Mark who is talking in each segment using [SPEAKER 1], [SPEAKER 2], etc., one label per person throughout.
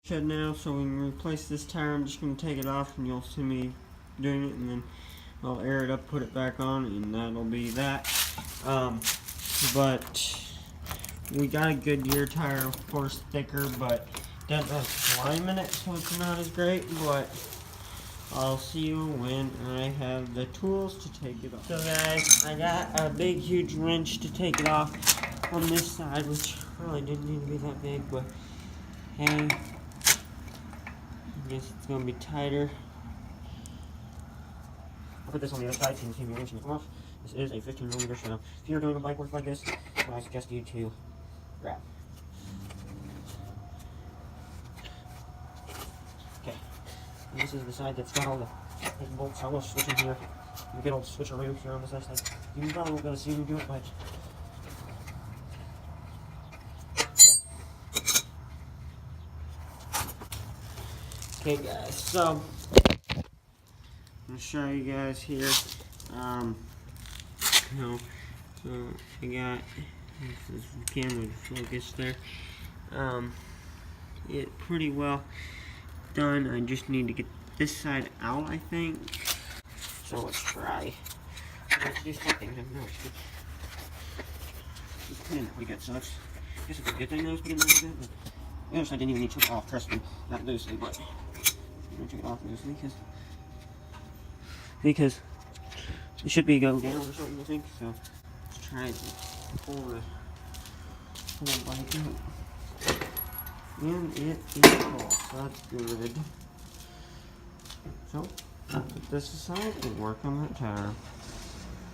[SPEAKER 1] Shed now, so we can replace this tire. I'm just going to take it off and you'll see me doing it, and then I'll air it up, put it back on, and that'll be that. But we got a Goodyear tire, of course, thicker, but doesn't have slime in it, so it's not as great. But I'll see you when I have the tools to take it off. So guys, I got a big huge wrench to take it off on this side, which really didn't need to be that big, but hey, I guess it's going to be tighter. I'll put this on the other side so you can see me wrenching it off. This is a 15mm, so if you're doing a bike work like this, I suggest you to grab. Okay, and this is the side that's got all the bolts. I will switch in here. You get old switcheroo here on this side. You probably won't be able to see me do it, but okay guys, so I'm gonna show you guys here. So I got this camera focus there. It pretty well done. I just need to get this side out, I think. So let's try. Let's do something. Put in pretty good, so that's I guess it's a good thing that I was putting in really good. But the other side didn't even need to take it off, trust me, not loosely, but I'm gonna take it off loosely because it should be going down or something, I think. So let's try to pull the bike out. And it is full, so that's good. So I'll put this aside and work on that tire.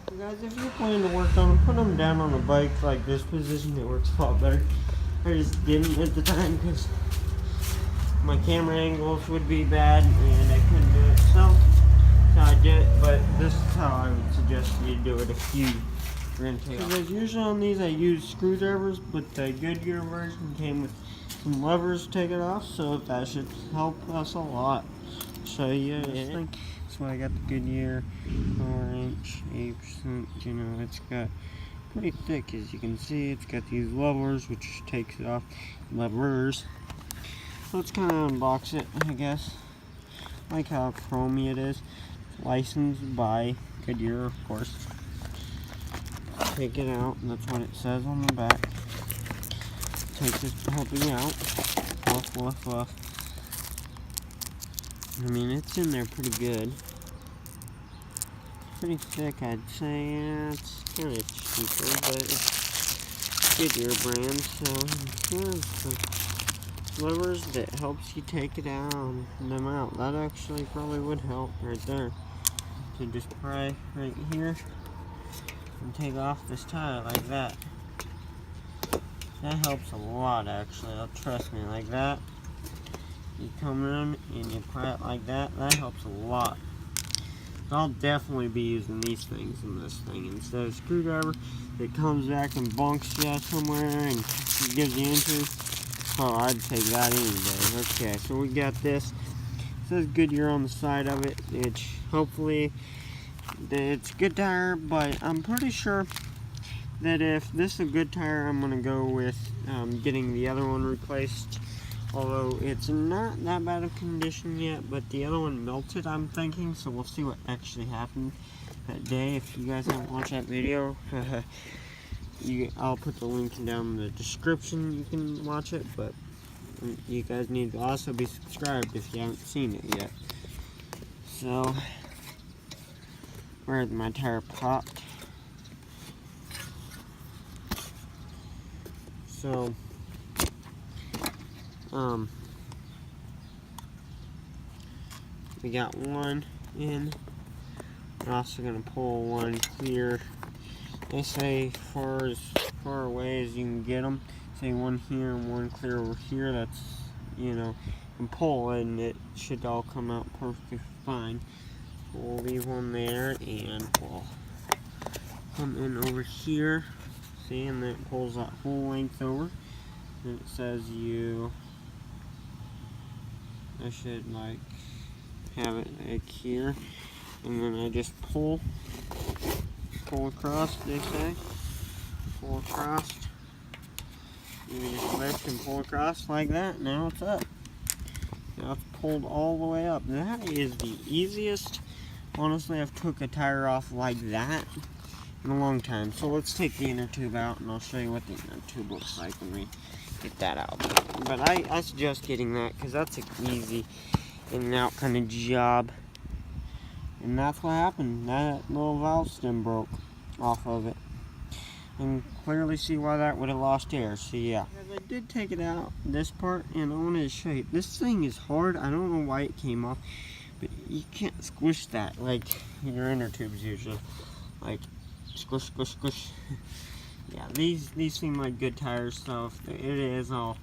[SPEAKER 1] So guys, if you're planning to work on them, put them down on the bike like this position. It works a lot better. I just didn't at the time because my camera angles would be bad and I couldn't do it. So I did it, but this is how I would suggest you do it if you are going to take it. Because usually on these I use screwdrivers, but the Goodyear version came with some levers to take it off, so that should help us a lot. Show you this thing. That's why I got the Goodyear 4-inch 8%. You know, it's got pretty thick, as you can see. It's got these levers, which takes it off. Levers. Let's kind of unbox it, I guess. I like how chromy it is. It's licensed by Goodyear, of course. Take it out, and that's what it says on the back. Take this puppy out. Woof, woof, woof. I mean, it's in there pretty good. Pretty thick, I'd say. Yeah, it's kind of cheaper, but it's Goodyear brand, so here's the levers that helps you take it down and them out. That actually probably would help right there. To just pry right here and take off this tire like that. That helps a lot, actually. Trust me, like that. You come in and you pry it like that. That helps a lot. I'll definitely be using these things in this thing instead of a screwdriver that comes back and bunks you somewhere and gives you inches. Oh, I'd take that any day. Okay, so we got this. It says Goodyear on the side of it. It's hopefully it's a good tire, but I'm pretty sure that if this is a good tire, I'm going to go with getting the other one replaced. Although it's not that bad of condition yet, but the other one melted, I'm thinking, so we'll see what actually happened that day. If you guys haven't watched that video, I'll put the link down in the description. You can watch it, but you guys need to also be subscribed if you haven't seen it yet. So, where my tire popped. So, we got one in. We're also going to pull one clear. They say as far away as you can get them. Say one here and one clear over here. That's, you know, you can pull it and it should all come out perfectly fine. We'll leave one there and we'll come in over here. See, and then it pulls that whole length over. And it says I should like have it like here, and then I just pull across, they say, pull across, You just lift and pull across like that. Now it's up. Now it's pulled all the way up. That is the easiest. Honestly, I've took a tire off like that in a long time. So let's take the inner tube out and I'll show you what the inner tube looks like when we get that out. But I suggest getting that because that's an easy in and out kind of job. And that's what happened. That little valve stem broke off of it. And clearly see why that would have lost air. So yeah. I did take it out, this part, and I wanted to show you. This thing is hard. I don't know why it came off. But you can't squish that like your inner tubes usually. Like squish, squish, squish. Yeah, these seem like good tires, so if it is, I'll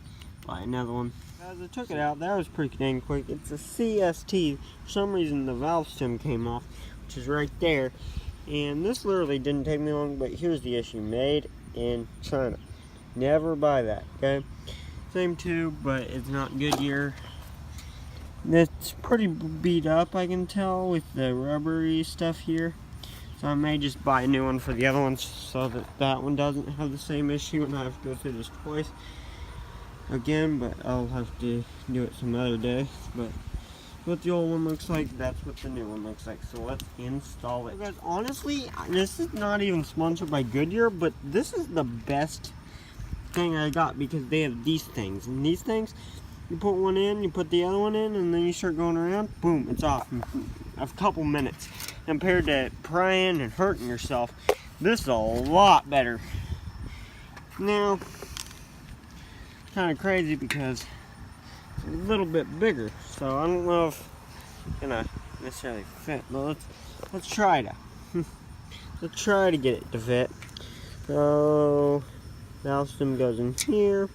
[SPEAKER 1] buy another one. As I took it out, that was pretty dang quick. It's a CST. For some reason, the valve stem came off, which is right there. And this literally didn't take me long, but here's the issue. Made in China. Never buy that, okay? Same tube, but it's not Goodyear. It's pretty beat up, I can tell, with the rubbery stuff here. So I may just buy a new one for the other ones so that that one doesn't have the same issue and I have to go through this twice again, but I'll have to do it some other day. But what the old one looks like, that's what the new one looks like. So let's install it. Guys, honestly, this is not even sponsored by Goodyear, but this is the best thing I got because they have these things. And these things, you put one in, you put the other one in, and then you start going around, boom, it's off in a couple minutes. Compared to prying and hurting yourself, this is a lot better. Now, kind of crazy because it's a little bit bigger, so I don't know if it's gonna necessarily fit, but let's try to let's try to get it to fit. So valve stem goes in here.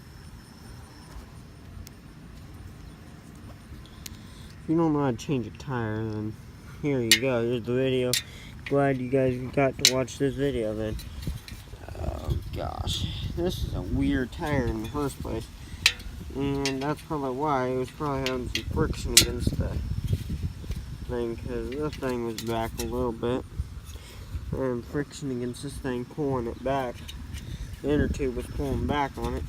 [SPEAKER 1] If you don't know how to change a tire, then here you go. Here's the video. Glad you guys got to watch this video then. Oh gosh, this is a weird tire in the first place, and that's probably why it was probably having some friction against the thing, because this thing was back a little bit, and friction against this thing pulling it back. The inner tube was pulling back on it.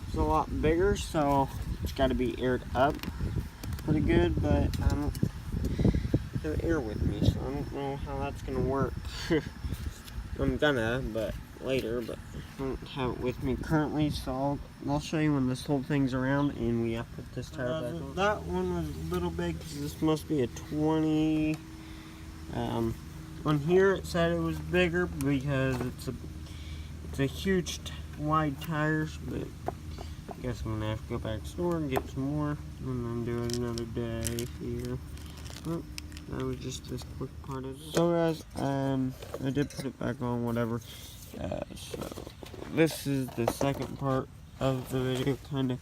[SPEAKER 1] It's a lot bigger, so it's got to be aired up pretty good, but I don't have air with me, so I don't know how that's gonna work. I'm gonna, but later, but I don't have it with me currently, so I'll show you when this whole thing's around and we have to put this tire back on. That one was a little big because this must be a 20. On here it said it was bigger because it's a huge wide tires, but I guess I'm gonna have to go back to the store and get some more and then do it another day here. But that was just this quick part of it. So guys, I did put it back on, whatever. So this is the second part of the video, kinda.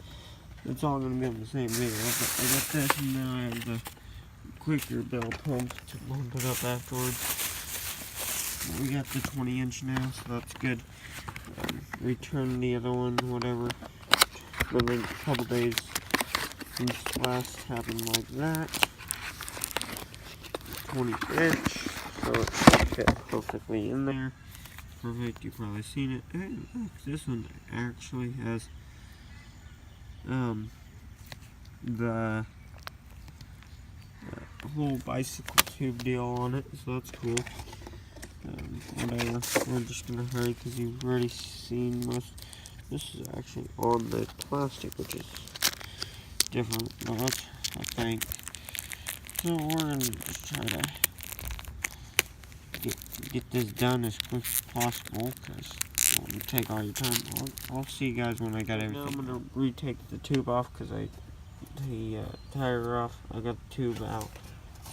[SPEAKER 1] It's all gonna be on the same video. But I got this, and then I have the quicker bell pump to bump it up afterwards. We got the 20-inch now, so that's good. Return the other one, whatever. Been a couple days since last happened like that. 20-inch, so it should fit perfectly in there. Perfect, you've probably seen it. And look, this one actually has the whole bicycle tube deal on it, so that's cool. Whatever, we're just gonna hurry because you've already seen most. This is actually on the plastic, which is different, but I think. So we're gonna just try to get this done as quick as possible, because it won't take all your time. I'll see you guys when I got everything. Now I'm gonna retake the tube off because the tire off. I got the tube out,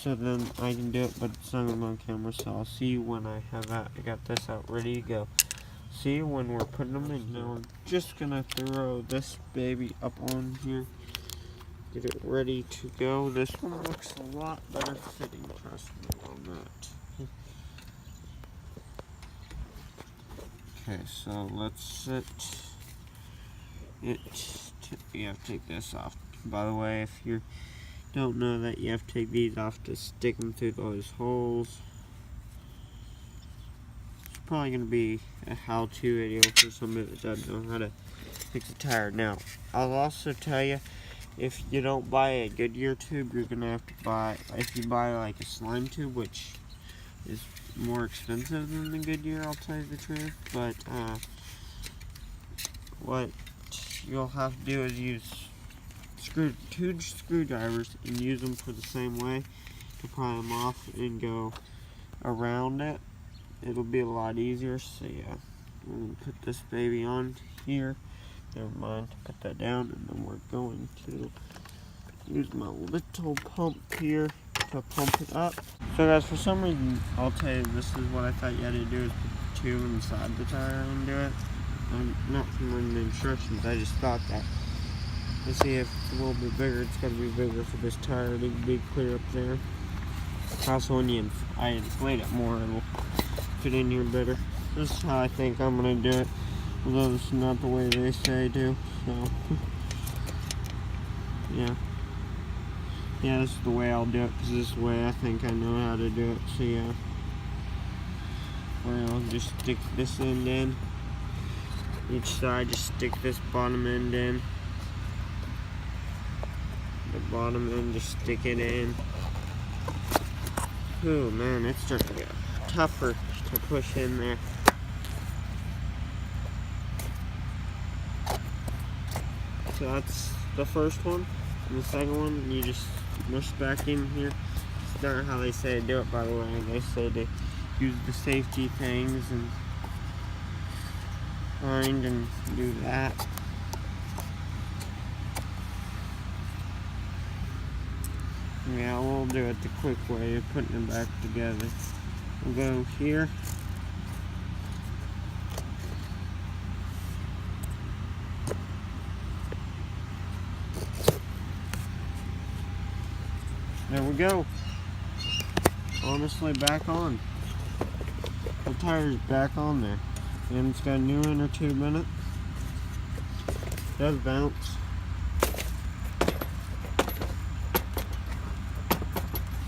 [SPEAKER 1] so then I can do it, but it's not on camera. So I'll see you when I have that. I got this out ready to go. See you when we're putting them in. Now I'm just gonna throw this baby up on here. Get it ready to go. This one looks a lot better fitting, trust me on that. Okay, so let's set it. You have to take this off. By the way, if you don't know that, you have to take these off to stick them through those holes. It's probably going to be a how-to video for somebody that doesn't know how to fix a tire. Now, I'll also tell you, if you don't buy a Goodyear tube, you're gonna have to buy, if you buy like a slime tube, which is more expensive than the Goodyear, I'll tell you the truth, but what you'll have to do is use two screwdrivers and use them for the same way to pry them off and go around it. It'll be a lot easier. So yeah, we're gonna put this baby on here. Never mind, put that down, and then we're going to use my little pump here to pump it up. So guys, for some reason, I'll tell you, this is what I thought you had to do, is put the tube inside the tire and do it. I'm not from reading the instructions, I just thought that. Let's see if it's a little bit bigger. It's got to be bigger for this tire to be clear up there. Also, when I inflate it more, it'll fit in here better. This is how I think I'm going to do it. Although this is not the way they say to, so yeah. Yeah, this is the way I'll do it, because this is the way I think I know how to do it, so yeah. Where I'll just stick this end in. Each side, just stick this bottom end in. The bottom end, just stick it in. Ooh, man, it's starting to get tougher to push in there. So that's the first one. And the second one, you just push back in here. It's not how they say to do it, by the way. They say to use the safety things and find and do that. Yeah, we'll do it the quick way of putting them back together. We'll go here. There we go. Honestly, back on. The tire's back on there. And it's got a new inner tube in it. It does bounce.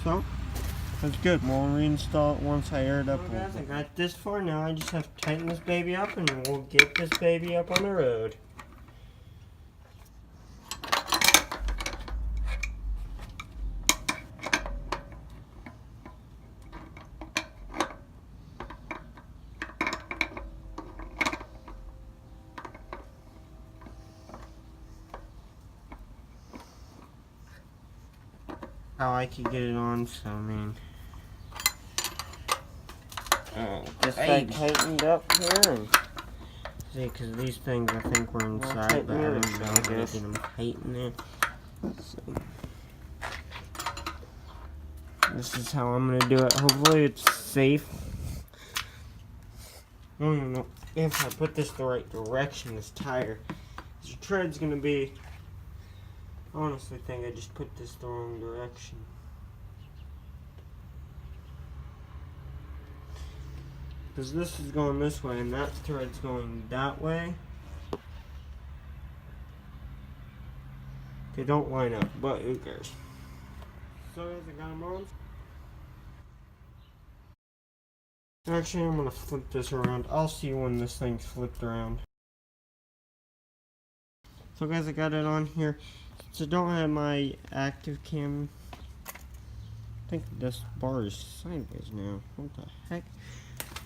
[SPEAKER 1] So, that's good. We'll reinstall it once I air it up. Well, guys, I got this far. Now I just have to tighten this baby up and we'll get this baby up on the road. How I could get it on, so I mean, just like tightened up here, and see, because these things I think were inside, but I don't know how to get them tight in there. So this is how I'm gonna do it. Hopefully it's safe. I don't even know if I put this the right direction. This tire, this tread's gonna be. I honestly think I just put this the wrong direction. Because this is going this way and that thread's going that way. They don't line up, but who cares? So guys, I got them on. Actually, I'm going to flip this around. I'll see when this thing's flipped around. So guys, I got it on here. So don't have my active cam. I think this bar is sideways now. What the heck?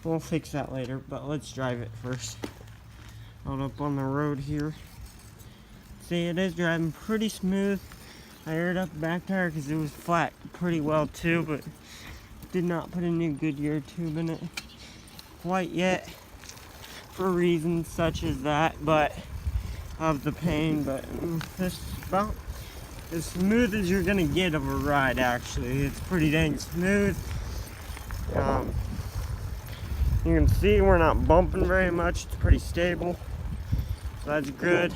[SPEAKER 1] We'll fix that later, but let's drive it first. Out up on the road here. See, it is driving pretty smooth. I aired up the back tire because it was flat pretty well too, but did not put a new Goodyear tube in it quite yet for reasons such as that, but of the pain. But this is about as smooth as you're gonna get of a ride. Actually, it's pretty dang smooth. You can see we're not bumping very much. It's pretty stable, so that's good.